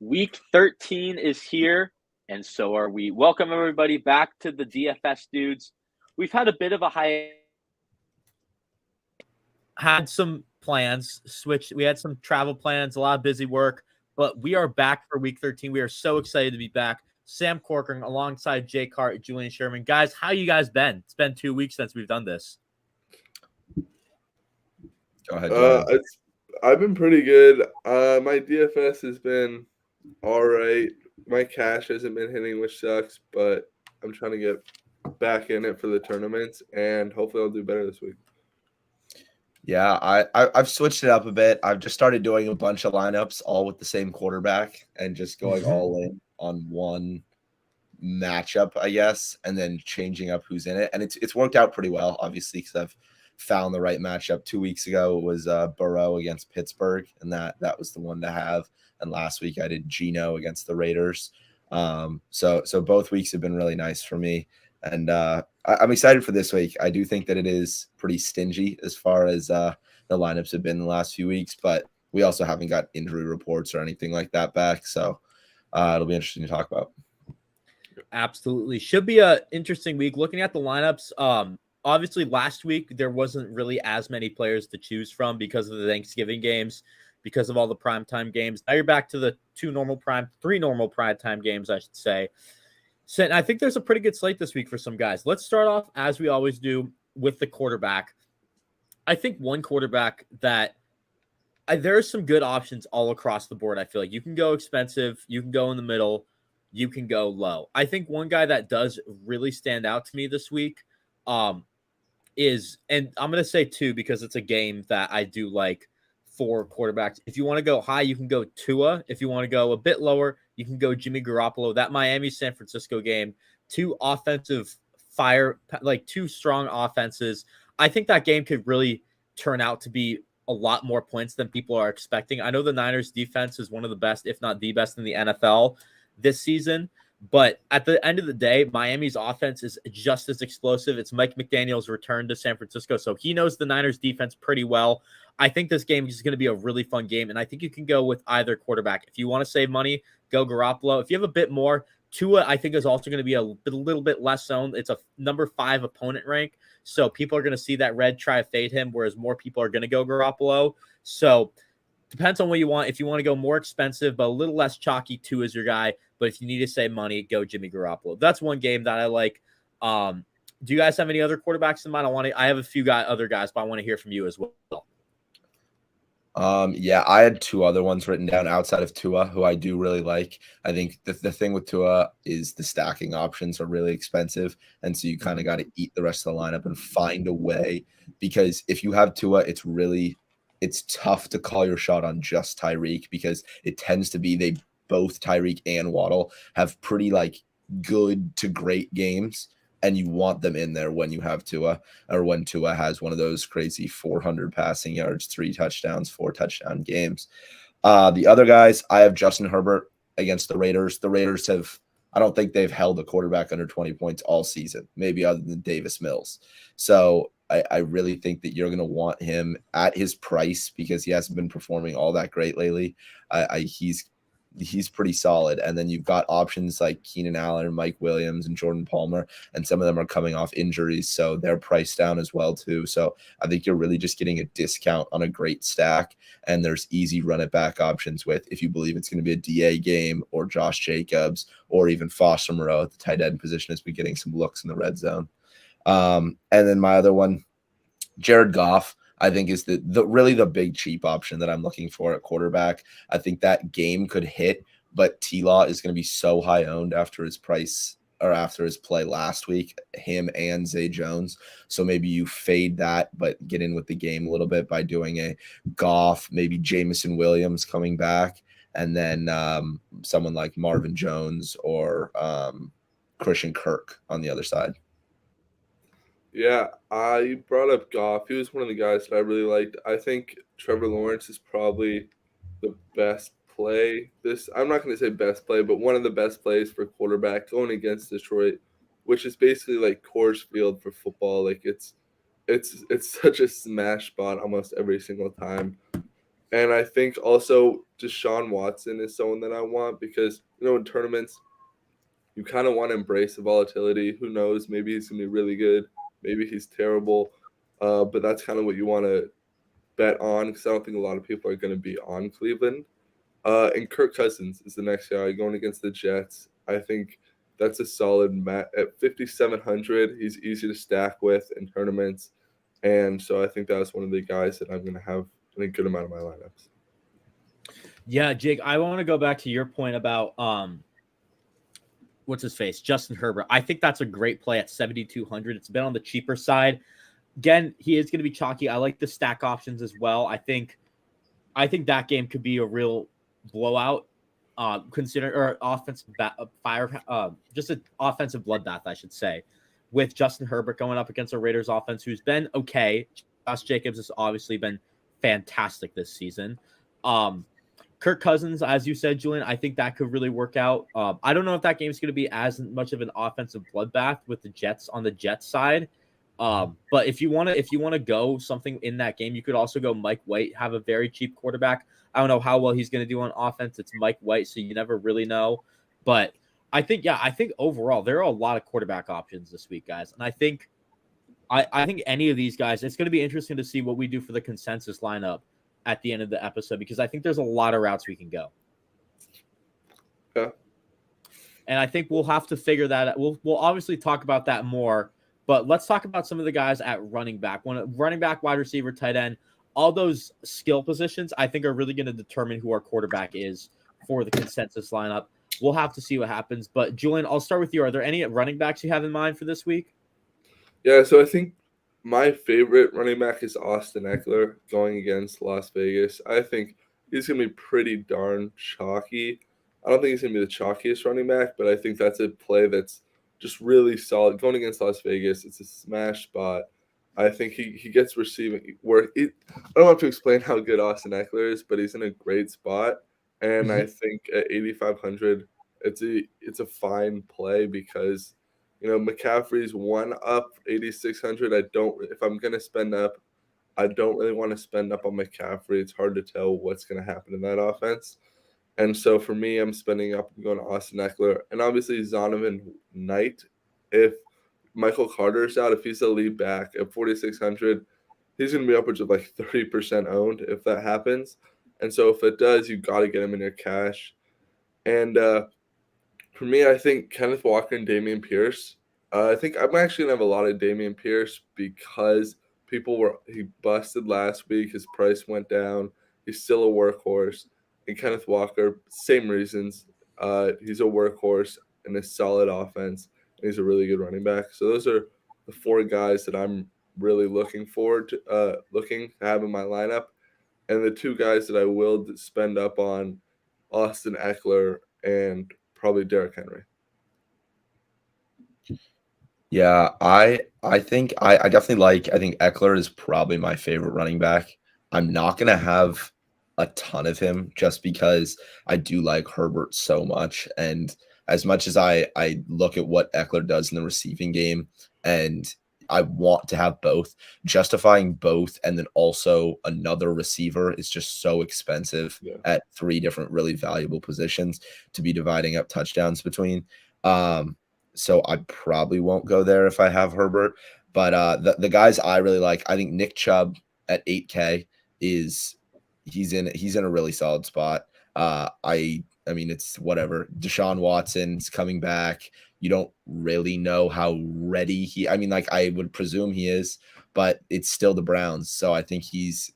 Week 13 is here, and so are we. Welcome, everybody, back to the DFS Dudes. We've had a bit of a had some plans switched. We had some travel plans, a lot of busy work, but we are back for week 13. We are so excited to be back. Sam Corcoran alongside Jake Hart and Julian Sherman. Guys, how you guys been? It's been 2 weeks since we've done this. Go ahead. I've been pretty good. My DFS has been all right. My cash hasn't been hitting, which sucks, but I'm trying to get back in it for the tournaments, and hopefully I'll do better this week. Yeah, I've switched it up a bit. I've just started doing a bunch of lineups all with the same quarterback and just going all in on one matchup, I guess, and then changing up who's in it. And it's worked out pretty well, obviously, because I've found the right matchup. 2 weeks ago it was Burrow against Pittsburgh, and that was the one to have. And last week I did Geno against the Raiders. So both weeks have been really nice for me. And I'm excited for this week. I do think that it is pretty stingy as far as the lineups have been in the last few weeks, but we also haven't got injury reports or anything like that back. So it'll be interesting to talk about. Absolutely. Should be an interesting week. Looking at the lineups, obviously last week there wasn't really as many players to choose from because of the Thanksgiving games, because of all the primetime games. Now you're back to the three normal primetime games, I should say. So I think there's a pretty good slate this week for some guys. Let's start off, as we always do, with the quarterback. I think one quarterback that there are some good options all across the board. I feel like you can go expensive, you can go in the middle, you can go low. I think one guy that does really stand out to me this week is, and I'm going to say two because it's a game that I do like for quarterbacks. If you want to go high, you can go Tua. If you want to go a bit lower, you can go Jimmy Garoppolo. That Miami-San Francisco game, two strong offenses. I think that game could really turn out to be a lot more points than people are expecting. I know the Niners defense is one of the best, if not the best in the NFL this season. But at the end of the day, Miami's offense is just as explosive. It's Mike McDaniel's return to San Francisco, so he knows the Niners defense pretty well. I think this game is going to be a really fun game, and I think you can go with either quarterback. If you want to save money, go Garoppolo. If you have a bit more, Tua, I think, is also going to be a little bit less owned. It's a number 5 opponent rank, so people are going to see that red, try to fade him, whereas more people are going to go Garoppolo. So depends on what you want. If you want to go more expensive but a little less chalky, Tua is your guy. But if you need to save money, go Jimmy Garoppolo. That's one game that I like. Do you guys have any other quarterbacks in mind? I have a few other guys, but I want to hear from you as well. Yeah, I had two other ones written down outside of Tua, who I do really like. I think the thing with Tua is the stacking options are really expensive, and so you kind of got to eat the rest of the lineup and find a way. Because if you have Tua, it's tough to call your shot on just Tyreek, because it tends to be both Tyreek and Waddle have pretty good to great games, and you want them in there when you have Tua, or when Tua has one of those crazy 400 passing yards, 3 touchdowns, 4 touchdown games. The other guys, I have Justin Herbert against the Raiders. The Raiders I don't think they've held a quarterback under 20 points all season, maybe other than Davis Mills. So I really think that you're going to want him at his price because he hasn't been performing all that great lately. He's pretty solid. And then you've got options like Keenan Allen, Mike Williams, and Jordan Palmer, and some of them are coming off injuries, so they're priced down as well too. So I think you're really just getting a discount on a great stack, and there's easy run it back options with, if you believe it's going to be a DA game, or Josh Jacobs, or even Foster Moreau at the tight end position has been getting some looks in the red zone. And then my other one, Jared Goff, I think is the really the big cheap option that I'm looking for at quarterback. I think that game could hit, but T-Law is going to be so high owned after his play last week, him and Zay Jones. So maybe you fade that, but get in with the game a little bit by doing a Goff, maybe Jameson Williams coming back, and then someone like Marvin Jones or Christian Kirk on the other side. Yeah, I brought up Goff. He was one of the guys that I really liked. I think Trevor Lawrence is probably the best play. I'm not going to say best play, but one of the best plays for quarterback going against Detroit, which is basically like Coors Field for football. Like it's such a smash spot almost every single time. And I think also Deshaun Watson is someone that I want because, in tournaments, you kind of want to embrace the volatility. Who knows? Maybe he's going to be really good. Maybe he's terrible. But that's kind of what you want to bet on because I don't think a lot of people are going to be on Cleveland. And Kirk Cousins is the next guy going against the Jets. I think that's a solid mat at 5,700. He's easy to stack with in tournaments, and so I think that's one of the guys that I'm going to have in a good amount of my lineups. Yeah, Jake, I want to go back to your point about what's his face, Justin Herbert. I think that's a great play at 7,200. It's been on the cheaper side. Again, he is going to be chalky. I like the stack options as well. I think that game could be a real blowout. Consider offensive just an offensive bloodbath, I should say, with Justin Herbert going up against a Raiders offense who's been okay. Josh Jacobs has obviously been fantastic this season. Kirk Cousins, as you said, Julian, I think that could really work out. I don't know if that game is going to be as much of an offensive bloodbath with the Jets on the Jets side. But if you want to go something in that game, you could also go Mike White, have a very cheap quarterback. I don't know how well he's going to do on offense. It's Mike White, so you never really know. But I think overall there are a lot of quarterback options this week, guys. And I think any of these guys, it's going to be interesting to see what we do for the consensus lineup at the end of the episode, because I think there's a lot of routes we can go. Yeah. And I think we'll have to figure that out. We'll obviously talk about that more, but let's talk about some of the guys at running back. Running back, wide receiver, tight end, all those skill positions, I think are really going to determine who our quarterback is for the consensus lineup. We'll have to see what happens. But Julian, I'll start with you. Are there any running backs you have in mind for this week? Yeah, so I think my favorite running back is Austin Eckler going against Las Vegas. I think he's going to be pretty darn chalky. I don't think he's going to be the chalkiest running back, but I think that's a play that's just really solid. Going against Las Vegas, it's a smash spot. I think he gets receiving work. I don't have to explain how good Austin Eckler is, but he's in a great spot. And I think at 8,500, it's a fine play because McCaffrey's one up 8,600. If I'm gonna spend up, I don't really want to spend up on McCaffrey. It's hard to tell what's gonna happen in that offense. And so for me, I'm spending up and going to Austin Eckler. And obviously Zonovan Knight, if Michael Carter's out, if he's the lead back at 4,600, he's going to be upwards of like 30% owned if that happens. And so if it does, you got to get him in your cash. And for me, I think Kenneth Walker and Dameon Pierce. I think I'm actually going to have a lot of Dameon Pierce because he busted last week. His price went down. He's still a workhorse. And Kenneth Walker, same reasons. He's a workhorse and a solid offense. And he's a really good running back. So those are the four guys that I'm really looking forward to have in my lineup. And the two guys that I will spend up on, Austin Eckler and probably Derrick Henry. Yeah, I think I definitely I think Eckler is probably my favorite running back. I'm not gonna have a ton of him just because I do like Herbert so much. And as much as I look at what Eckler does in the receiving game, and I want to have both, justifying both and then also another receiver is just so expensive at three different really valuable positions to be dividing up touchdowns between. So I probably won't go there if I have Herbert. But the guys I really like, I think Nick Chubb at 8K he's in a really solid spot. I mean, it's whatever. Deshaun Watson's coming back. You don't really know how ready I would presume he is, but it's still the Browns. So I think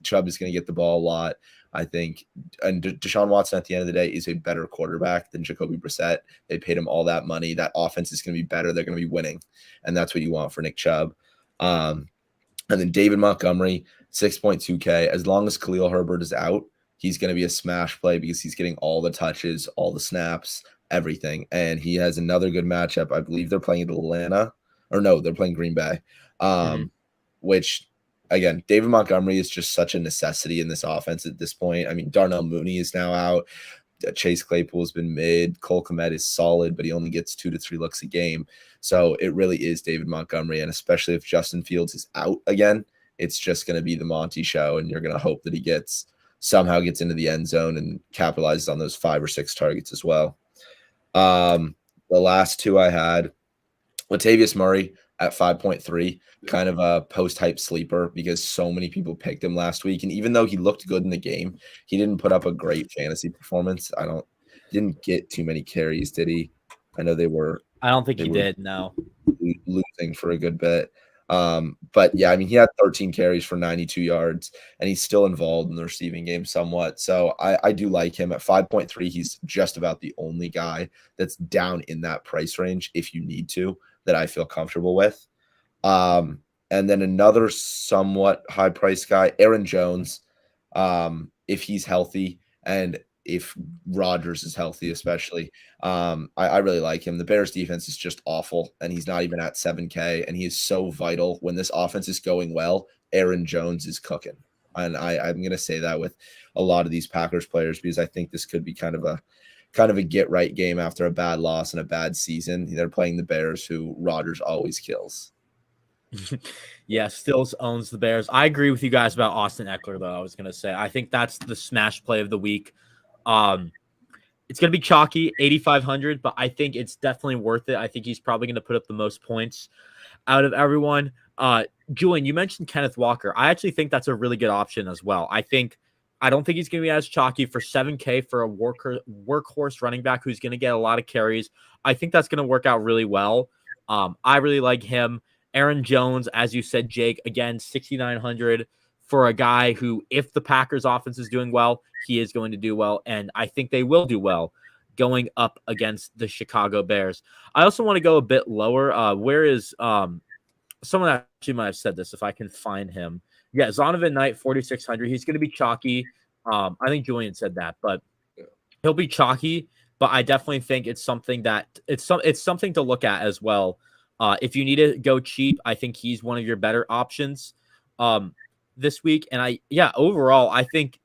Chubb is going to get the ball a lot. I think, and Deshaun Watson at the end of the day is a better quarterback than Jacoby Brissett. They paid him all that money. That offense is going to be better. They're going to be winning. And that's what you want for Nick Chubb. And then David Montgomery, 6.2K. As long as Khalil Herbert is out, he's going to be a smash play because he's getting all the touches, all the snaps, everything. And he has another good matchup. I believe they're playing Atlanta. Or no, they're playing Green Bay. Which, again, David Montgomery is just such a necessity in this offense at this point. I mean, Darnell Mooney is now out. Chase Claypool's been mid. Cole Kmet is solid, but he only gets 2 to 3 looks a game. So it really is David Montgomery. And especially if Justin Fields is out again, it's just going to be the Monty show. And you're going to hope that he gets somehow gets into the end zone and capitalizes on those 5 or 6 targets as well. The last two I had, Latavius Murray at 5.3, kind of a post-hype sleeper because so many people picked him last week. And even though he looked good in the game, he didn't put up a great fantasy performance. Didn't get too many carries, did he? I know I don't think he did, no. Losing for a good bit. But yeah, I mean, he had 13 carries for 92 yards, and he's still involved in the receiving game somewhat. So I do like him at 5.3. He's just about the only guy that's down in that price range if you need to, that I feel comfortable with. And then another somewhat high price guy, Aaron Jones, if he's healthy and if Rodgers is healthy, especially. I really like him. The Bears defense is just awful, and he's not even at 7K, and he is so vital. When this offense is going well, Aaron Jones is cooking. And I'm going to say that with a lot of these Packers players because I think this could be kind of a get-right game after a bad loss and a bad season. They're playing the Bears, who Rodgers always kills. Yeah, Stills owns the Bears. I agree with you guys about Austin Eckler, though. I was going to say, I think that's the smash play of the week. It's going to be chalky, 8,500, but I think it's definitely worth it. I think he's probably going to put up the most points out of everyone. Julian, you mentioned Kenneth Walker. I actually think that's a really good option as well. I don't think he's going to be as chalky for 7K for a workhorse running back who's going to get a lot of carries. I think that's going to work out really well. I really like him. Aaron Jones, as you said, Jake, again, 6,900 for a guy who, if the Packers offense is doing well, he is going to do well. And I think they will do well going up against the Chicago Bears. I also want to go a bit lower. Where is someone actually might have said this if I can find him. Yeah, Zonovan Knight, 4,600. He's going to be chalky. I think Julian said that, but he'll be chalky. But I definitely think it's something that it's something to look at as well. If you need to go cheap, I think he's one of your better options this week. And overall, I think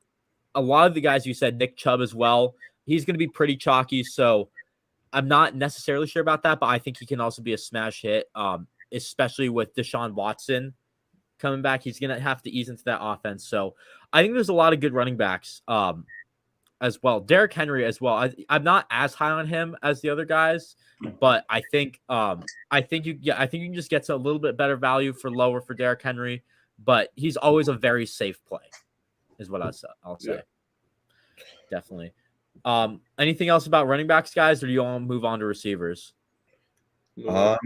a lot of the guys you said, Nick Chubb as well, he's going to be pretty chalky. So I'm not necessarily sure about that, but I think he can also be a smash hit, especially with Deshaun Watson coming back. He's going to have to ease into that offense. So I think there's a lot of good running backs as well. Derrick Henry as well. I'm not as high on him as the other guys, but I think you can just get to a little bit better value for lower for Derrick Henry, but he's always a very safe play, is what I'll say. Yeah. Definitely. Anything else about running backs, guys, or do you all move on to receivers? I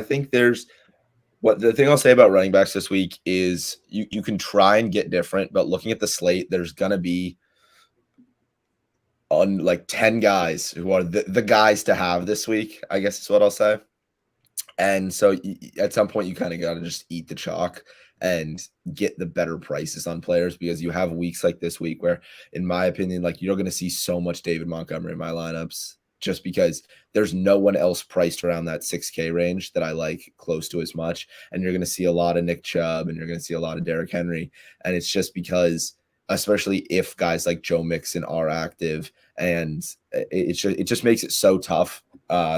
think there's the thing I'll say about running backs this week is you can try and get different, but looking at the slate, there's gonna be on like 10 guys who are the guys to have this week, I guess is what I'll say. And so at some point you kind of got to just eat the chalk and get the better prices on players, because you have weeks like this week where, in my opinion, like you're going to see so much David Montgomery in my lineups just because there's no one else priced around that 6K range that I like close to as much. And you're going to see a lot of Nick Chubb and you're going to see a lot of Derrick Henry. And it's just because, especially if guys like Joe Mixon are active, and it just makes it so tough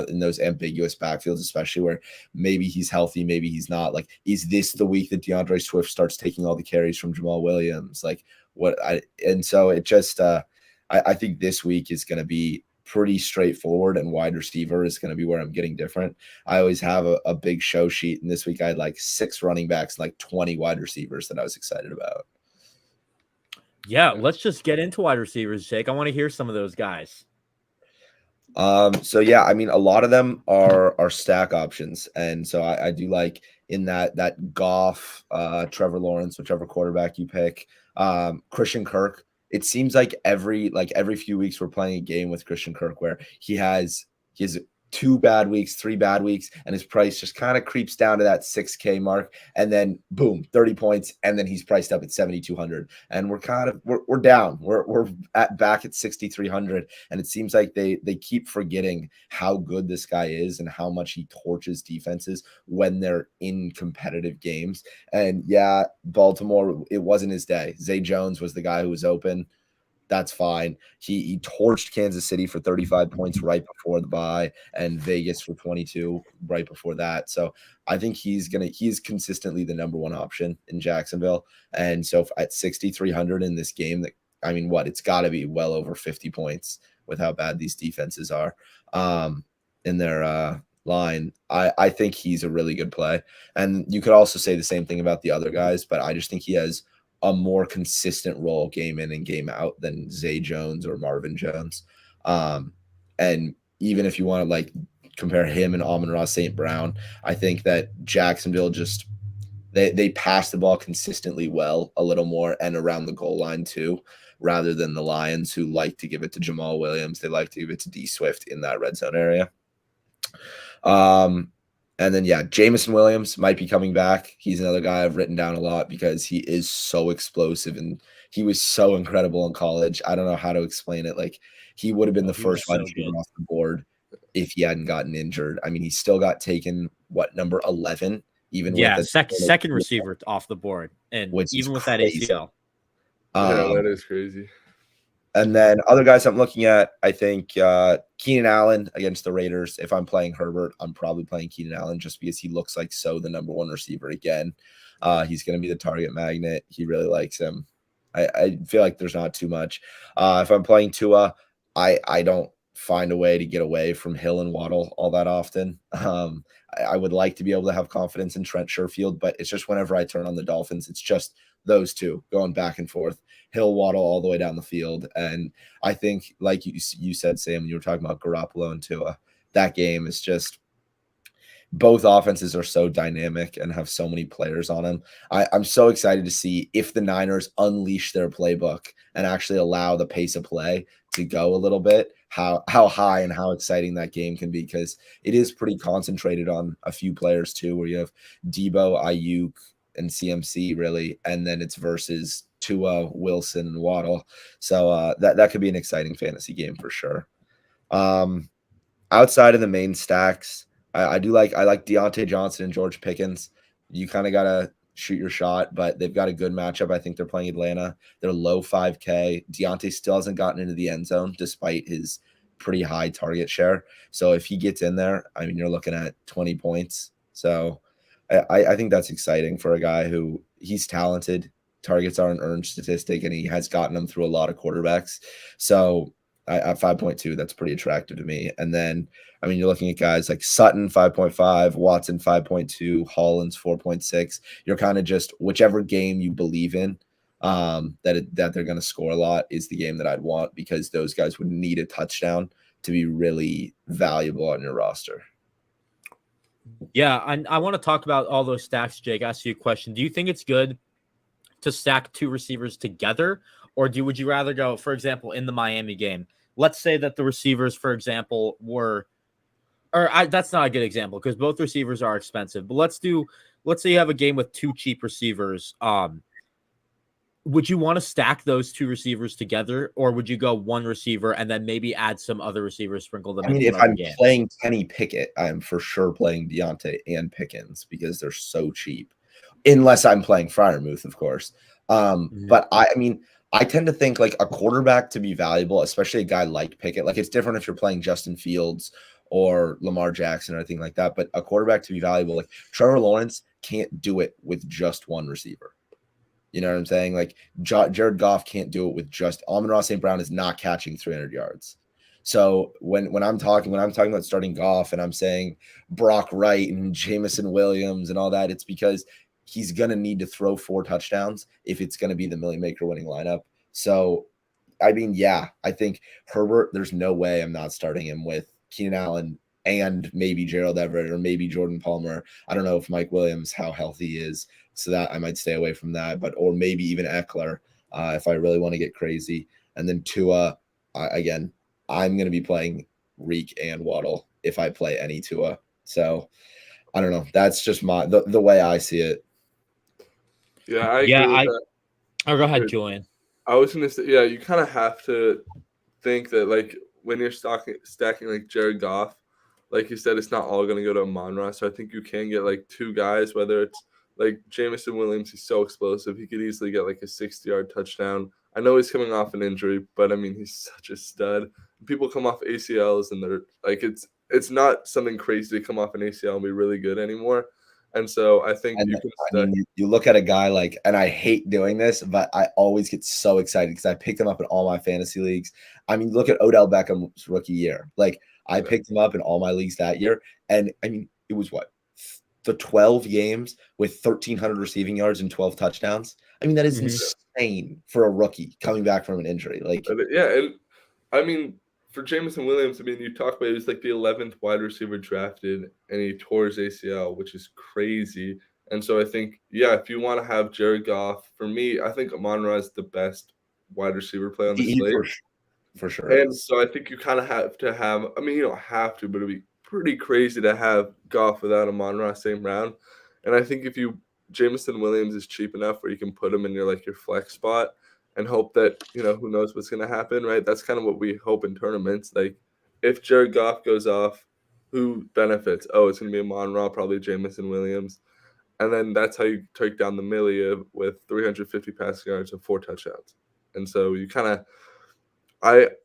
in those ambiguous backfields, especially where maybe he's healthy, maybe he's not. Like, is this the week that DeAndre Swift starts taking all the carries from Jamal Williams? So it just I think this week is going to be pretty straightforward, and wide receiver is going to be where I'm getting different. I always have a big show sheet, and this week I had like 6 running backs and like 20 wide receivers that I was excited about. Yeah, let's just get into wide receivers, Jake. I want to hear some of those guys. So yeah, I mean, a lot of them are stack options, and so I do like in that Goff, Trevor Lawrence, whichever quarterback you pick, Christian Kirk. It seems like every few weeks we're playing a game with Christian Kirk where he has 2 bad weeks, 3 bad weeks, and his price just kind of creeps down to that 6K mark, and then boom, 30 points, and then he's priced up at 7,200, and we're down. We're back at 6,300, and it seems like they keep forgetting how good this guy is and how much he torches defenses when they're in competitive games. And yeah, Baltimore, it wasn't his day. Zay Jones was the guy who was open. That's fine. He torched Kansas City for 35 points right before the bye, and Vegas for 22 right before that. So I think he's consistently the number 1 option in Jacksonville. And so at 6,300 in this game, that I mean, it's got to be well over 50 points with how bad these defenses are in their line. I think he's a really good play. And you could also say the same thing about the other guys, but I just think he has a more consistent role game in and game out than Zay Jones or Marvin Jones. And even if you want to like compare him and Amon-Ra St. Brown, I think that Jacksonville just they pass the ball consistently well a little more and around the goal line too, rather than the Lions who like to give it to Jamal Williams. They like to give it to D Swift in that red zone area. And then, yeah, Jameson Williams might be coming back. He's another guy I've written down a lot because he is so explosive and he was so incredible in college. I don't know how to explain it. Like, he would have been the first wide receiver off the board if he hadn't gotten injured. I mean, he still got taken, number 11? Even with second receiver off the board. And even with crazy. That ACL. That is crazy. And then other guys I'm looking at, I think Keenan Allen against the Raiders. If I'm playing Herbert, I'm probably playing Keenan Allen just because he looks like the number one receiver again. He's going to be the target magnet. He really likes him. I feel like there's not too much. If I'm playing Tua, I don't find a way to get away from Hill and Waddle all that often. I would like to be able to have confidence in Trent Sherfield, but it's just whenever I turn on the Dolphins, it's just those two going back and forth. Hill, Waddle all the way down the field. And I think, like you said, Sam, when you were talking about Garoppolo and Tua, that game is just both offenses are so dynamic and have so many players on them. I'm so excited to see if the Niners unleash their playbook and actually allow the pace of play to go a little bit, how high and how exciting that game can be, because it is pretty concentrated on a few players too, where you have Debo, Ayuk, and CMC really, and then it's versus Tua, Wilson, and Waddle. So that could be an exciting fantasy game for sure. Outside of the main stacks, I like Deontay Johnson and George Pickens. You kind of gotta shoot your shot, but they've got a good matchup. I think they're playing Atlanta. They're low 5K. Deontay still hasn't gotten into the end zone despite his pretty high target share. So if he gets in there, I mean, you're looking at 20 points. So I think that's exciting for a guy who he's talented. Targets are an earned statistic, and he has gotten them through a lot of quarterbacks. So at 5.2, that's pretty attractive to me. And then, I mean, you're looking at guys like Sutton, 5.5, Watson, 5.2, Hollins, 4.6. You're kind of just whichever game you believe in that they're going to score a lot is the game that I'd want, because those guys would need a touchdown to be really valuable on your roster. Yeah, I want to talk about all those stacks, Jake. Ask you a question. Do you think it's good to stack two receivers together, or would you rather go, for example, in the Miami game? Let's say that the receivers, for example, that's not a good example because both receivers are expensive. But let's say you have a game with two cheap receivers. Would you want to stack those two receivers together, or would you go one receiver and then maybe add some other receivers, sprinkle them? I mean, if I'm playing Kenny Pickett, I'm for sure playing Deontay and Pickens because they're so cheap. Unless I'm playing Freiermuth, of course. But I mean, I tend to think like a quarterback to be valuable, especially a guy like Pickett. Like, it's different if you're playing Justin Fields or Lamar Jackson or anything like that. But a quarterback to be valuable, like Trevor Lawrence can't do it with just one receiver. You know what I'm saying? Like Jared Goff can't do it with just Amon-Ra St. Brown is not catching 300 yards. So when I'm talking about starting Goff and I'm saying Brock Wright and Jameson Williams and all that, it's because he's going to need to throw 4 touchdowns if it's going to be the million maker winning lineup. So, I mean, yeah, I think Herbert, there's no way I'm not starting him with Keenan Allen and maybe Gerald Everett or maybe Jordan Palmer. I don't know if Mike Williams, how healthy he is, so that I might stay away from that, or maybe even Eckler if I really want to get crazy. And then Tua, again, I'm going to be playing Reek and Waddle if I play any Tua. So I don't know. That's just the way I see it. Yeah, I agree with that. Oh, go ahead, Julian. I was going to say, yeah, you kind of have to think that, like, when you're stacking like Jared Goff, like you said, it's not all going to go to Amon-Ra. So I think you can get like two guys, whether it's like Jameson Williams, he's so explosive. He could easily get like a 60-yard touchdown. I know he's coming off an injury, but I mean, he's such a stud. People come off ACLs and they're like, it's not something crazy to come off an ACL and be really good anymore. And so I think And you can I mean, you look at a guy like, and I hate doing this, but I always get so excited because I picked him up in all my fantasy leagues. I mean, look at Odell Beckham's rookie year. Like, I picked him up in all my leagues that year. And I mean, it was what? The 12 games with 1,300 receiving yards and 12 touchdowns. I mean, that is insane for a rookie coming back from an injury. Like, yeah, and I mean, for Jameson Williams, I mean, you talk about he was like the 11th wide receiver drafted, and he tore his ACL, which is crazy. And so I think, yeah, if you want to have Jared Goff, for me, I think Amon-Ra is the best wide receiver play on the slate. For sure. And so I think you kind of have to have, I mean, you don't have to, but it'd be pretty crazy to have Goff without Amon-Ra same round. And I think if Jameson Williams is cheap enough where you can put him in your flex spot and hope that, who knows what's going to happen, right? That's kind of what we hope in tournaments. Like, if Jared Goff goes off, who benefits? Oh, it's going to be Amon-Ra, probably Jameson Williams. And then that's how you take down the Millia with 350 passing yards and 4 touchdowns. And so you kind of,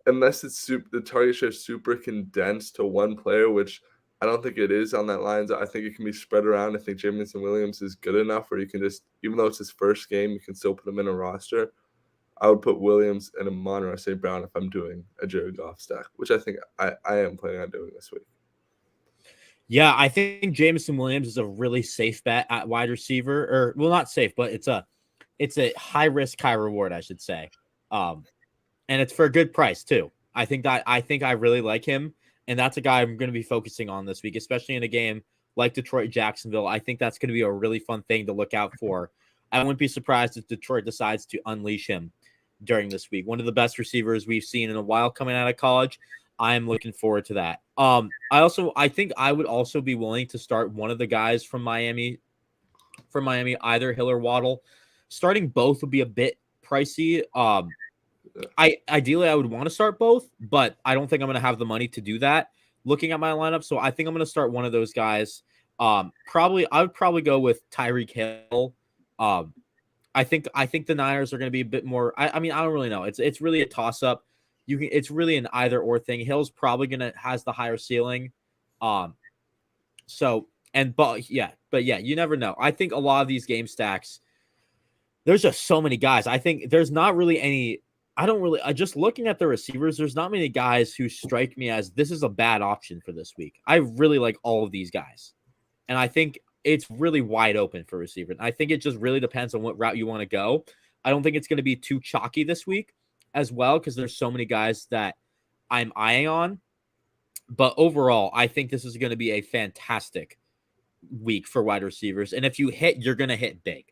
unless it's the target share is super condensed to one player, which I don't think it is on that lines. I think it can be spread around. I think Jameson Williams is good enough where you can just, even though it's his first game, you can still put him in a roster. I would put Williams and Amon-Ra St. Brown if I'm doing a Jared Goff stack, which I think I am planning on doing this week. Yeah, I think Jameson Williams is a really safe bet at wide receiver, or well, not safe, but it's a high risk, high reward, I should say. And it's for a good price too. I think I really like him, and that's a guy I'm going to be focusing on this week, especially in a game like Detroit Jacksonville. I think that's going to be a really fun thing to look out for. I wouldn't be surprised if Detroit decides to unleash him during this week. One of the best receivers we've seen in a while coming out of college. I am looking forward to that. I think I would also be willing to start one of the guys from Miami, either Hill or Waddle. Starting both would be a bit pricey. Ideally I would want to start both, but I don't think I'm going to have the money to do that looking at my lineup. So I think I'm going to start one of those guys. I would probably go with Tyreek Hill. I think the Niners are going to be a bit more. I mean, I don't really know. It's really a toss up. It's really an either or thing. Hill's probably has the higher ceiling. But yeah, you never know. I think a lot of these game stacks, there's just so many guys. I think there's not really any. Just looking at the receivers, there's not many guys who strike me as this is a bad option for this week. I really like all of these guys. And I think it's really wide open for receiver. I think it just really depends on what route you want to go. I don't think it's going to be too chalky this week as well, because there's so many guys that I'm eyeing on. But overall, I think this is going to be a fantastic week for wide receivers. And if you hit, you're going to hit big.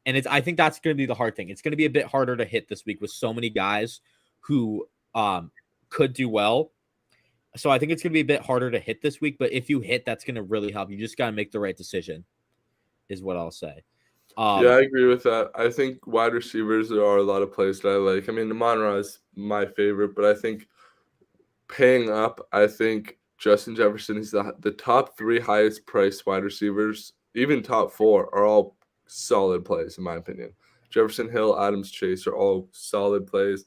And I think that's going to be the hard thing. It's going to be a bit harder to hit this week with so many guys who could do well. So I think it's going to be a bit harder to hit this week. But if you hit, that's going to really help. You just got to make the right decision, is what I'll say. Yeah, I agree with that. I think wide receivers, there are a lot of plays that I like. I mean, Amon-Ra is my favorite, but I think paying up, I think Justin Jefferson is the top 3 highest priced wide receivers, even top 4, are all solid plays, in my opinion. Jefferson, Hill, Adams, Chase are all solid plays.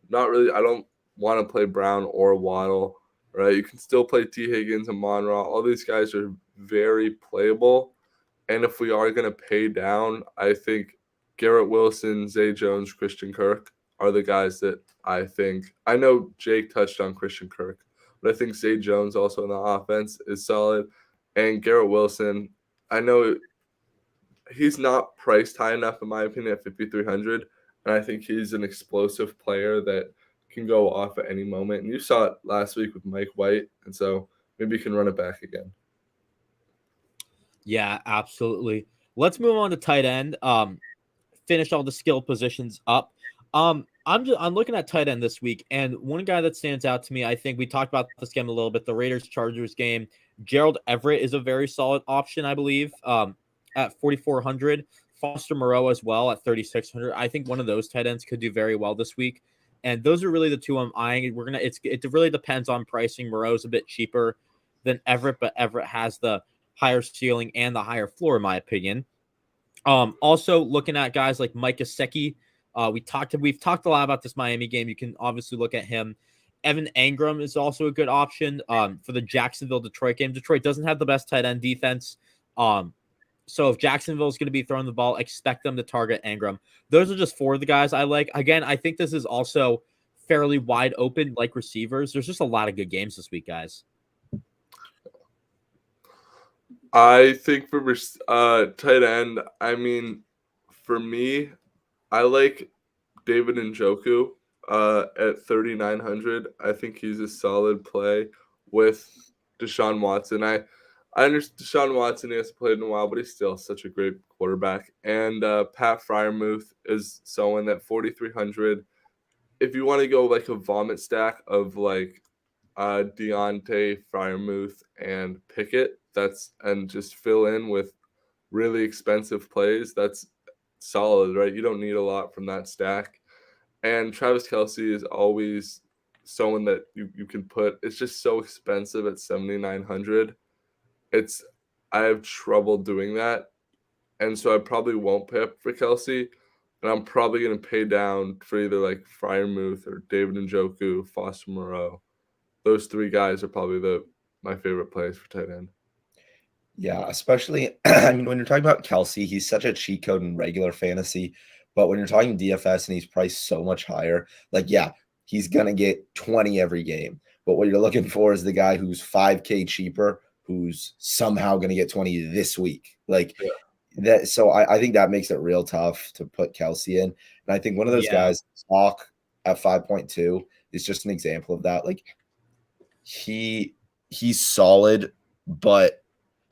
Not really, I don't want to play Brown or Waddle, right? You can still play T. Higgins and Amon-Ra. All these guys are very playable. And if we are going to pay down, I think Garrett Wilson, Zay Jones, Christian Kirk are the guys that I think. I know Jake touched on Christian Kirk, but I think Zay Jones also in the offense is solid. And Garrett Wilson, I know he's not priced high enough, in my opinion, at 5,300. And I think he's an explosive player that can go off at any moment. And you saw it last week with Mike White. And so maybe you can run it back again. Yeah, absolutely. Let's move on to tight end. Finish all the skill positions up. I'm looking at tight end this week, and one guy that stands out to me, I think we talked about this game a little bit, the Raiders-Chargers game. Gerald Everett is a very solid option, I believe, at 4,400. Foster Moreau as well at 3,600. I think one of those tight ends could do very well this week. And those are really the two I'm eyeing. It really depends on pricing. Moreau's a bit cheaper than Everett, but Everett has the higher ceiling and the higher floor, in my opinion. Also looking at guys like Mike Gesicki. We've talked a lot about this Miami game. You can obviously look at him. Evan Engram is also a good option for the Jacksonville-Detroit game. Detroit doesn't have the best tight end defense. So if Jacksonville is going to be throwing the ball, expect them to target Ingram. Those are just 4 of the guys I like. Again, I think this is also fairly wide open, like receivers. There's just a lot of good games this week, guys. I think for tight end, I mean, for me, I like David Njoku at 3,900. I think he's a solid play with Deshaun Watson. I understand Deshaun Watson, he hasn't played in a while, but he's still such a great quarterback. And Pat Freiermuth is someone at 4,300. If you want to go like a vomit stack of like Deontay, Freiermuth, and Pickett, and just fill in with really expensive plays, that's solid, right? You don't need a lot from that stack. And Travis Kelce is always someone that you can put. It's just so expensive at 7,900. I have trouble doing that. And so I probably won't pay up for Kelce. And I'm probably going to pay down for either like Freiermuth or David Njoku, Foster Moreau. Those 3 guys are probably my favorite plays for tight end. Yeah, especially, I mean, when you're talking about Kelce, he's such a cheat code in regular fantasy. But when you're talking DFS and he's priced so much higher, like, yeah, he's going to get 20 every game. But what you're looking for is the guy who's $5K cheaper, who's somehow going to get 20 this week. Like, that. So I think that makes it real tough to put Kelce in. And I think one of those guys, Hawk at 5.2, is just an example of that. Like, he's solid, but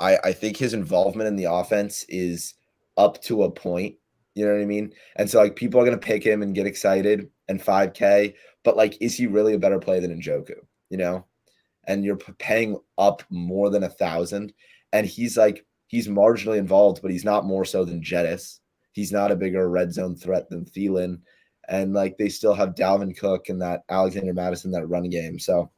I think his involvement in the offense is up to a point. You know what I mean? And so, like, people are going to pick him and get excited and 5K, but, like, is he really a better play than Njoku? You know? And you're paying up more than 1,000. And he's marginally involved, but he's not more so than Jettis. He's not a bigger red zone threat than Thielen. And, like, they still have Dalvin Cook and that Alexander Madison, that run game. So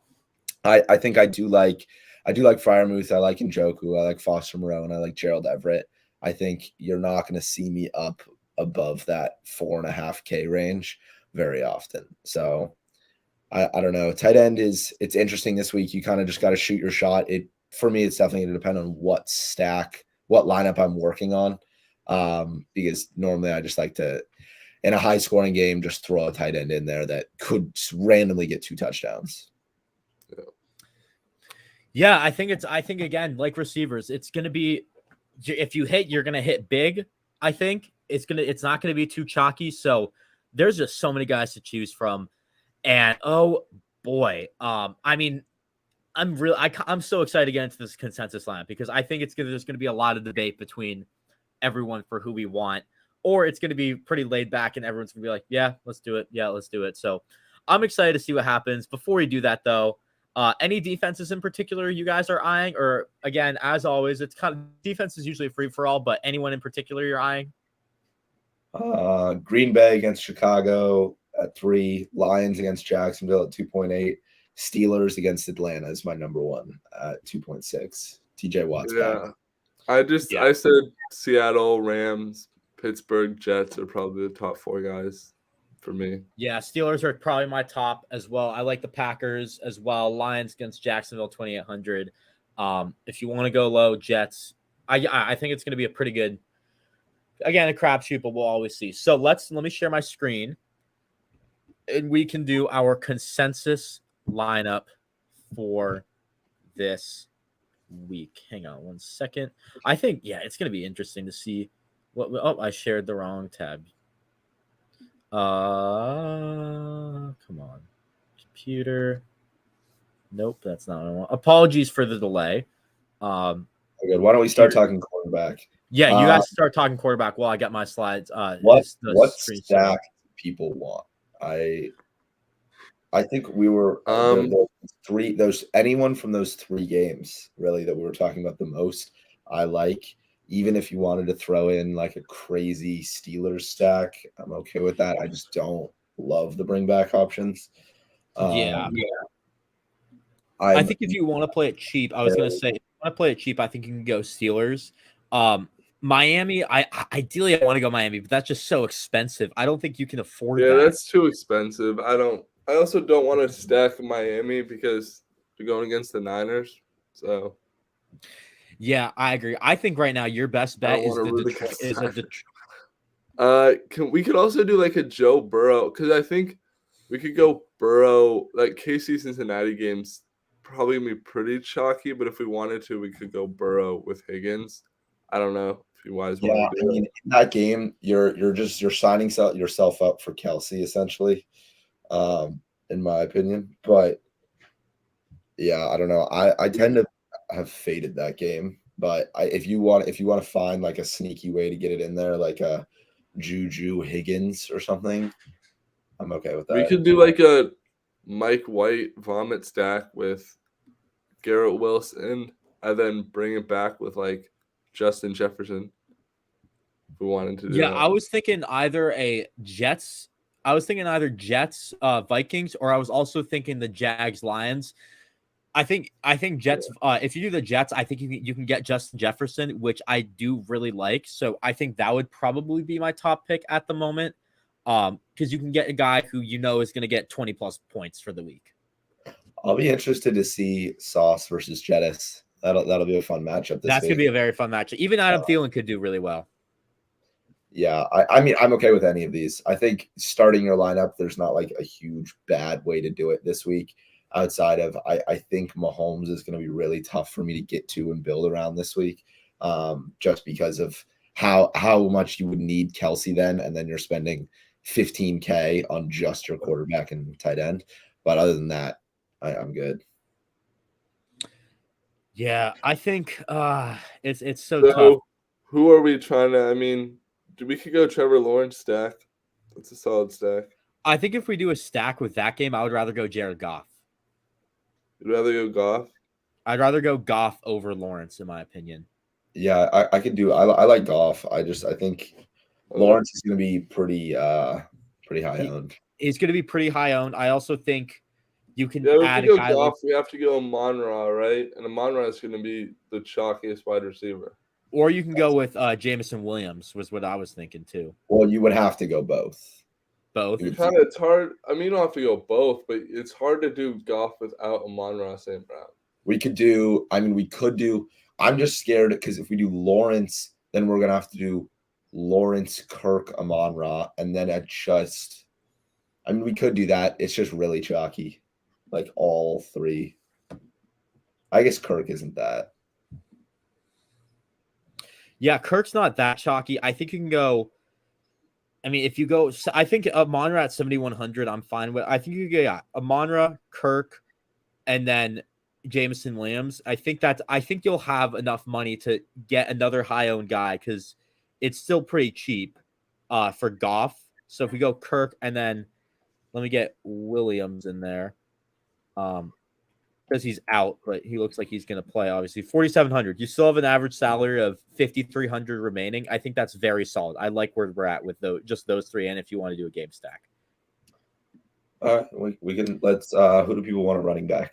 I think I do like Freiermuth. I like Njoku. I like Foster Moreau, and I like Gerald Everett. I think you're not going to see me up above that 4.5K range very often. So I don't know. Tight end it's interesting this week. You kind of just got to shoot your shot. For me, it's definitely going to depend on what lineup I'm working on. Because normally I just like to, in a high scoring game, just throw a tight end in there that could randomly get 2 touchdowns. Yeah, I think again, like receivers, it's going to be, if you hit, you're going to hit big. I think it's not going to be too chalky. So there's just so many guys to choose from. And oh boy, I mean, I'm so excited to get into this consensus lineup because I think there's going to be a lot of debate between everyone for who we want, or it's going to be pretty laid back and everyone's going to be like, yeah, let's do it. Yeah, let's do it. So I'm excited to see what happens. Before we do that though, any defenses in particular you guys are eyeing, or again, as always, it's kind of defense is usually free for all, but anyone in particular you're eyeing? Green Bay against Chicago at 3, Lions against Jacksonville at 2.8, Steelers against Atlanta is my number 1 at 2.6. TJ Watt's back. I said Seattle, Rams, Pittsburgh, Jets are probably the top 4 guys for me. Yeah, Steelers are probably my top as well. I like the Packers as well. Lions against Jacksonville, 2,800. If you want to go low, Jets. I think it's going to be a pretty good, again, a crapshoot, but we'll always see. So let me share my screen, and we can do our consensus lineup for this week. Hang on 1 second. I think, it's going to be interesting to see what. Oh, I shared the wrong tab. Come on, computer. Nope, that's not what I want. Apologies for the delay. Good. Why don't we start talking quarterback? Yeah, you guys start talking quarterback while I get my slides. What stack people want? I think we were anyone from those 3 games really that we were talking about the most. I like. Even if you wanted to throw in like a crazy Steelers stack, I'm okay with that. I just don't love the bring back options. I think if you want to play it cheap, I was going to say, if you want to play it cheap, I think you can go Steelers. Miami, ideally I want to go Miami, but that's just so expensive. I don't think you can afford that. Yeah, that's too expensive. I also don't want to stack Miami because you're going against the Niners. So Yeah, I agree. I think right now your best I bet don't is wanna the root Detroit against is a that. Det- We could also do like a Joe Burrow because I think we could go Burrow. Like KC Cincinnati games probably gonna be pretty chalky, but if we wanted to, we could go Burrow with Higgins. I don't know if you guys Yeah, want to I do mean, in that game, you're signing yourself up for Kelsey essentially, in my opinion. But yeah, I don't know. I tend to have faded that game, but if you want to find like a sneaky way to get it in there, like a Juju Higgins or something, I'm okay with We that. could do like a Mike White vomit stack with Garrett Wilson, and then bring it back with like Justin Jefferson. If we wanted to do Yeah, that. I was thinking either Jets, Vikings, or I was also thinking the Jags, Lions. I think Jets. If you do the Jets, I think you can get Justin Jefferson, which I do really like. So I think that would probably be my top pick at the moment, because you can get a guy who is going to get 20 plus points for the week. I'll be interested to see Sauce versus Jettis. That'll be a fun matchup this That's going to week. be a very fun matchup. Even Adam Thielen could do really well. Yeah, I mean, I'm okay with any of these. I think starting your lineup, there's not like a huge bad way to do it this week. Outside of, I think Mahomes is going to be really tough for me to get to and build around this week, just because of how much you would need Kelsey then, and then you're spending $15K on just your quarterback and tight end. But other than that, I'm good. Yeah, I think it's so tough. So, who are we trying to? I mean, we could go Trevor Lawrence stack. That's a solid stack. I think if we do a stack with that game, I would rather go Jared Goff. You'd rather go Goff? I'd rather go Goff over Lawrence, in my opinion. Yeah, I could do. I like golf. I think Lawrence is going to be pretty high owned. He's going to be pretty high owned. I also think you can Yeah, add if we a go guy Goff, we have to go Amon-Ra, right? And Amon-Ra is going to be the chalkiest wide receiver. or you can go with Jameson Williams, was what I was thinking too. Well, you would have to go both. Both. It's hard. I mean, you don't have to go both, but it's hard to do Goff without Amon-Ra St. Brown. We could do. I mean, we could do. I'm just scared because if we do Lawrence, then we're gonna have to do Lawrence, Kirk, Amon-Ra, and then adjust. I mean, we could do that. It's just really chalky, like all three. I guess Kirk isn't that. Yeah, Kirk's not that chalky. I think you can go. I mean, if you go, I think Amon-Ra at 7,100, I'm fine with. I think you get Amon-Ra, Kirk, and then Jameson Williams. I think you'll have enough money to get another high-owned guy because it's still pretty cheap for Goff. So if we go Kirk and then let me get Williams in there, because he's out, but he looks like he's going to play. Obviously, 4,700. You still have an average salary of 5,300 remaining. I think that's very solid. I like where we're at with just those three. And if you want to do a game stack, All right, we can. Let's. Who do people want a running back?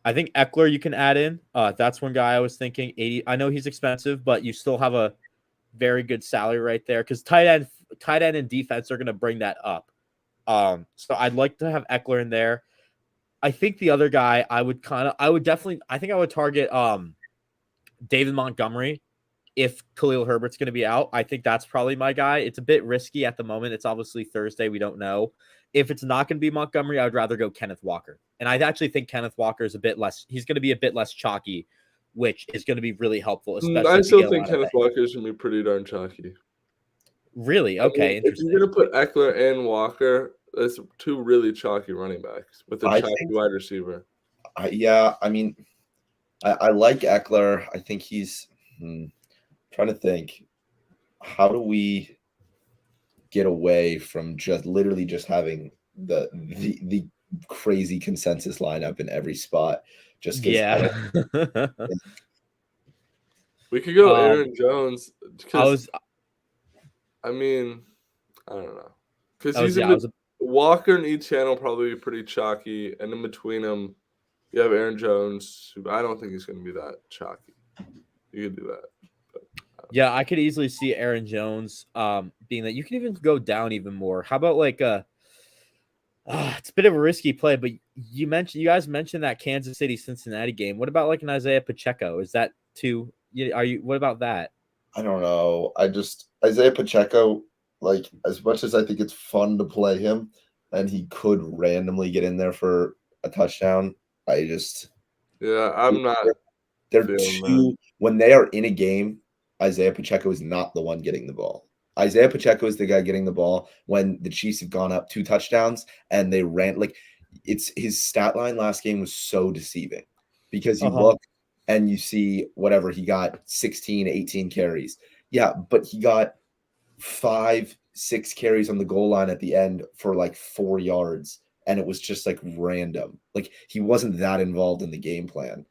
I think Eckler you can add in. That's one guy I was thinking. 80. I know he's expensive, but you still have a very good salary right there because tight end and defense are going to bring that up. So I'd like to have Eckler in there. I think the other guy I would target David Montgomery if Khalil Herbert's going to be out. I think that's probably my guy. It's a bit risky at the moment. It's obviously Thursday. We don't know. If it's not going to be Montgomery, I would rather go Kenneth Walker. And I actually think Kenneth Walker is he's going to be a bit less chalky, which is going to be really helpful. Especially I still think Kenneth Walker is going to be pretty darn chalky. Really? Okay, I mean, interesting. If you're going to put Eckler and Walker, that's two really chalky running backs with a chalky wide receiver. Yeah, I mean, I like Eckler. I think he's trying to think. How do we get away from literally just having the crazy consensus lineup in every spot? Just yeah. We could go Aaron Jones. I mean, I don't know. Because Walker and each channel probably be pretty chalky, and in between them, you have Aaron Jones, who I don't think he's going to be that chalky. You could do that. But, yeah, I could easily see Aaron Jones being that. You can even go down even more. How about like it's a bit of a risky play, but you guys mentioned that Kansas City Cincinnati game. What about like an Isaiah Pacheco? Is that too Are you? What about that? I don't know. Isaiah Pacheco, like as much as I think it's fun to play him, and he could randomly get in there for a touchdown. I'm not. They're feeling too when they are in a game. Isaiah Pacheco is not the one getting the ball. Isaiah Pacheco is the guy getting the ball when the Chiefs have gone up 2 touchdowns and they ran like it's his stat line last game was so deceiving because you look and you see whatever he got 16, 18 carries. Yeah, but he got 5, 6 carries on the goal line at the end for like 4 yards. And it was just like random. Like he wasn't that involved in the game plan.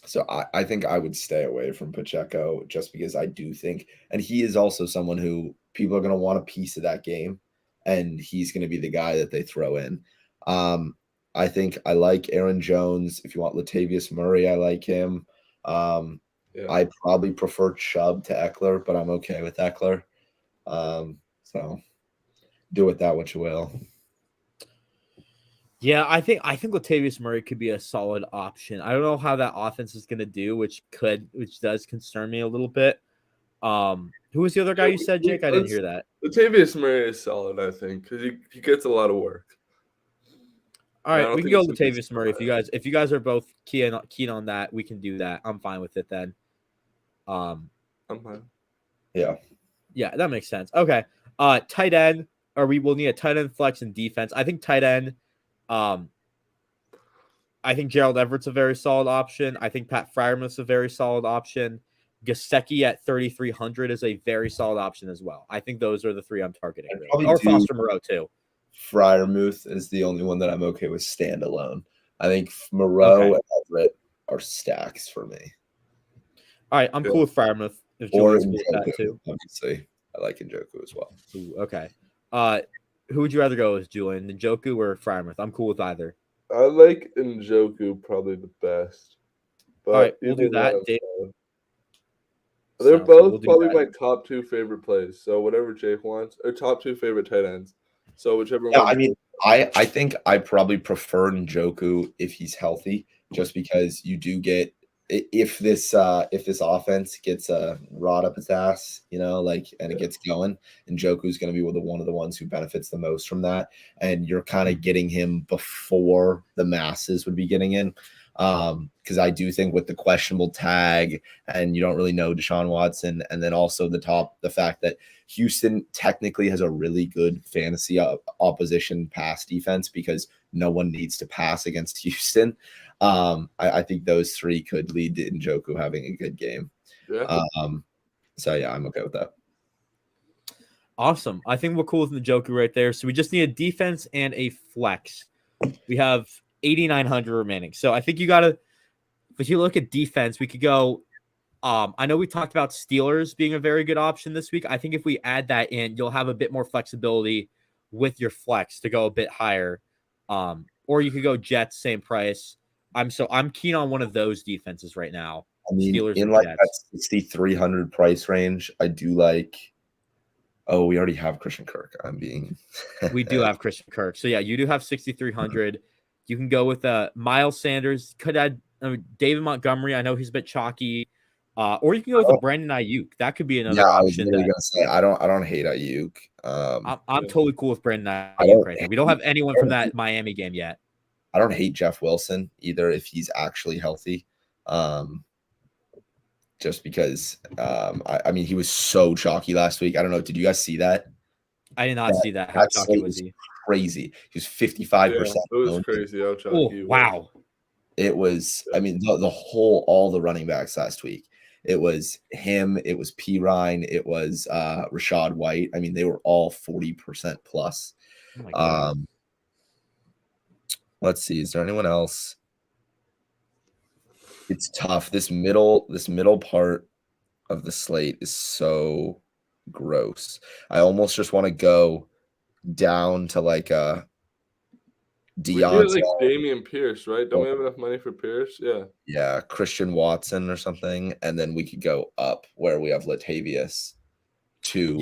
So I think I would stay away from Pacheco just because I do think, and he is also someone who people are going to want a piece of that game, and he's going to be the guy that they throw in. I think I like Aaron Jones. If you want Latavius Murray, I like him. I probably prefer Chubb to Eckler, but I'm okay with Eckler. So do with that what you will. Yeah, I think Latavius Murray could be a solid option. I don't know how that offense is going to do, which does concern me a little bit. Who was the other guy you said, Jake? I didn't hear that. Latavius Murray is solid, I think, because he gets a lot of work. All right, we can go Latavius Murray if you guys are both keen on that. We can do that. I'm fine with it then. I'm fine. Yeah, that makes sense. Okay, tight end. Or we will need a tight end flex and defense. I think tight end. I think Gerald Everett's a very solid option. I think Pat Freiermuth's a very solid option. Gesicki at 3,300 is a very solid option as well. I think those are the 3 I'm targeting. Really. Or Foster Moreau too. Freiermuth is the only one that I'm okay with standalone. I think Moreau and Everett are stacks for me. All right, I'm cool with Freiermuth. If Julian's cool with that too. Obviously, I like Njoku as well. Ooh, okay. Who would you rather go with, Julian? Njoku or Freiermuth? I'm cool with either. I like Njoku probably the best. But all right, we'll do that. They're both probably my top 2 favorite plays. So whatever Jake wants, or top 2 favorite tight ends. So whichever one. I mean, I think I probably prefer Njoku if he's healthy, just because you do get if this offense gets a rod up its ass, and it gets going, Njoku's going to be one of the ones who benefits the most from that. And you're kind of getting him before the masses would be getting in. Because I do think with the questionable tag and you don't really know Deshaun Watson, and then also the fact that Houston technically has a really good fantasy opposition pass defense because no one needs to pass against Houston. I think those 3 could lead to Njoku having a good game. Yeah. So yeah, I'm okay with that. Awesome. I think we're cool with Njoku right there. So we just need a defense and a flex. We have 8,900 remaining. So I think if you look at defense, we could go. I know we talked about Steelers being a very good option this week. I think if we add that in, you'll have a bit more flexibility with your flex to go a bit higher. Or you could go Jets, same price. I'm keen on one of those defenses right now. I mean, Steelers in and Jets. Jets. That 6,300 price range, I do like. Oh, we already have Christian Kirk. We do have Christian Kirk. So yeah, you do have 6,300. You can go with Miles Sanders. Could add David Montgomery. I know he's a bit chalky. Or you can go with Brandon Ayuk. That could be another option. I was really gonna say I don't hate Ayuk. I'm totally cool with Brandon Ayuk right there. We don't have anyone from that Miami game yet. I don't hate Jeff Wilson either if he's actually healthy. Just because I mean he was so chalky last week. I don't know. Did you guys see that? I did not see that. How chalky was he? Crazy. He was 55%. It was crazy how chalky. Wow. It was. I mean all the running backs last week. It was him. It was P. Ryan. It was Rashad White. I mean, they were all 40% plus. Oh my God. Let's see. Is there anyone else? It's tough. This middle part of the slate is so gross. I almost just want to go down to like a Deontay. Like Damian Pierce, right? Don't we have enough money for Pierce? Yeah. Yeah, Christian Watson or something, and then we could go up where we have Latavius to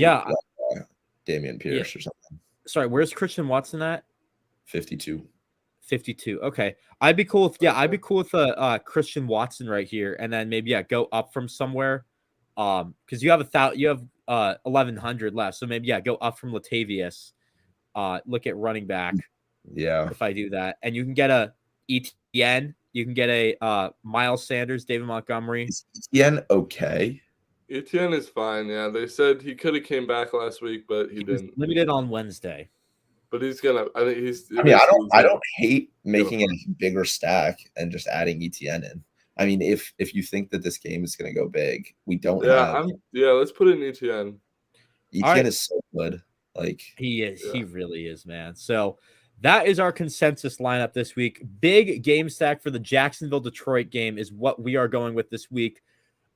Damian Pierce or something. Sorry, where's Christian Watson at? 52. 52. Okay. I'd be cool with Christian Watson right here, and then maybe go up from somewhere. Because you have 1,100 left, so maybe go up from Latavius. Look at running back. Yeah. If I do that, and you can get a ETN, you can get a Miles Sanders, David Montgomery. Is ETN okay? Etienne is fine. Yeah, they said he could have came back last week, but he was didn't. limited on Wednesday. But he's gonna. I think he's. I mean, I don't hate making it a bigger stack and just adding ETN in. I mean, if you think that this game is going to go big, we don't have. Let's put in ETN. ETN is so good. Like he is. Yeah. He really is, man. So that is our consensus lineup this week. Big game stack for the Jacksonville-Detroit game is what we are going with this week.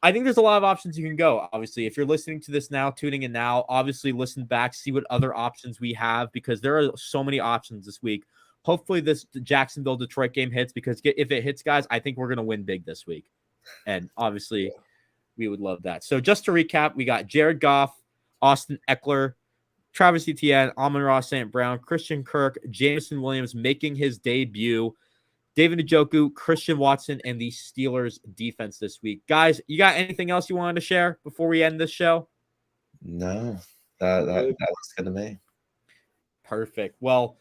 I think there's a lot of options you can go. Obviously, if you're listening to this now, tuning in now, obviously listen back, see what other options we have, because there are so many options this week. Hopefully this Jacksonville-Detroit game hits, because if it hits, guys, I think we're going to win big this week. And obviously, we would love that. So just to recap, we got Jared Goff, Austin Eckler, Travis Etienne, Amon-Ra St. Brown, Christian Kirk, Jameson Williams making his debut, David Njoku, Christian Watson, and the Steelers defense this week. Guys, you got anything else you wanted to share before we end this show? No, that looks good to me. Perfect. Well,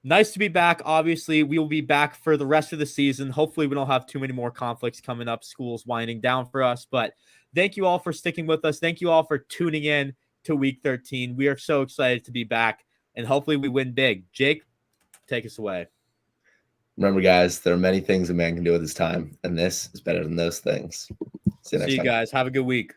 nice to be back. Obviously, we will be back for the rest of the season. Hopefully, we don't have too many more conflicts coming up. School's winding down for us. But thank you all for sticking with us. Thank you all for tuning in to Week 13. We are so excited to be back, and hopefully we win big. Jake, take us away. Remember, guys, there are many things a man can do with his time, and this is better than those things. See you next time. See you guys. Have a good week.